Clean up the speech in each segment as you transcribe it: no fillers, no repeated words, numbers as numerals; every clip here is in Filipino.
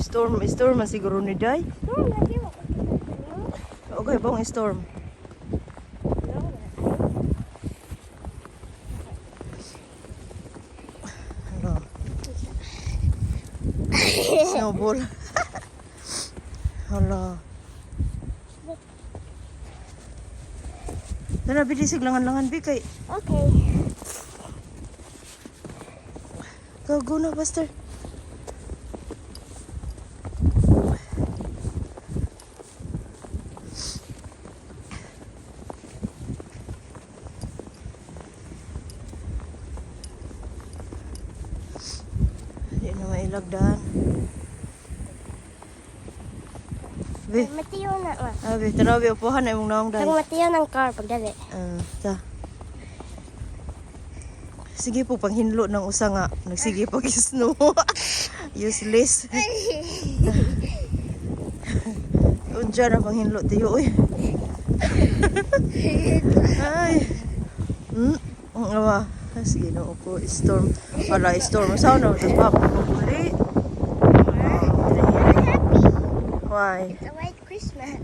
Storm man siguro ni Day. Storm lagi mo. Okay, bang storm. Ano? Snowball. Hala. Tara, bilisig langan-langan, Bi, kay... Okay. Go na, Buster. Hindi na mailagdaan. Bi, Matiyo na ma. Bi, tara, Bi, upuhan na yung naong Day. Ang matiyo ng car pagdali. Ta. Sige po, panghinlo ng usa nga. Nagsige pag-snow. Useless. Unja na panghinlo tiyo, uy. Ay. Awa. Sige na upo. Storm. Wala, storm. Saan na? Tapos papapuli. Why? It's a white Christmas.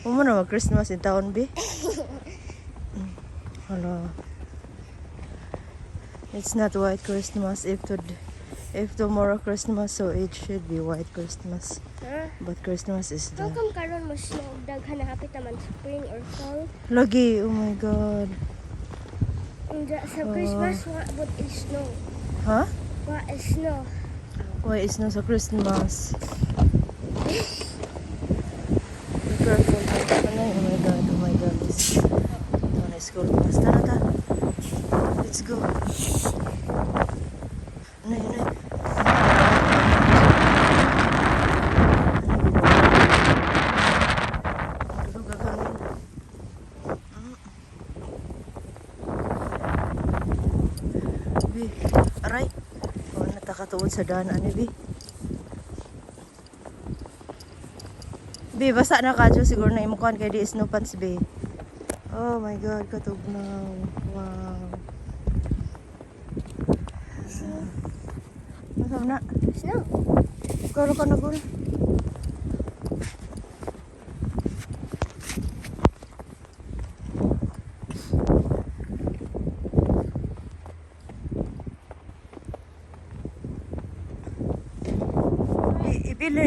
Umo na mag-Christmas in town, Bi. Hala. It's not white Christmas if tomorrow Christmas, so it should be white Christmas. Huh? But Christmas is How the come karon mo snow daghan na hapit naman spring or fall? lagi. Oh my God. Sa Christmas what is snow? Huh? What is snow? Why is no sa Christmas? Be careful. Oh my God. Oh my God. Ito na school bus. Tara. Let's go. Nay. Bi, aray. Oh, natakatuod sa daan ani, Bi. Bi, basa na ka siguro na imukuan kay di snow pants, Bi. Oh my God, katugnaw. Wow. Masam na. Snow. Karo ka na gul.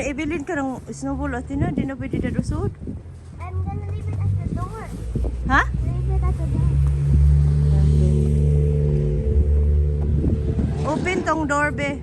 Ibilin ka ng snowball at di na pwede na dusod. I'm gonna leave it at the door. Ha? Leave it at the door. Open tong door, Be.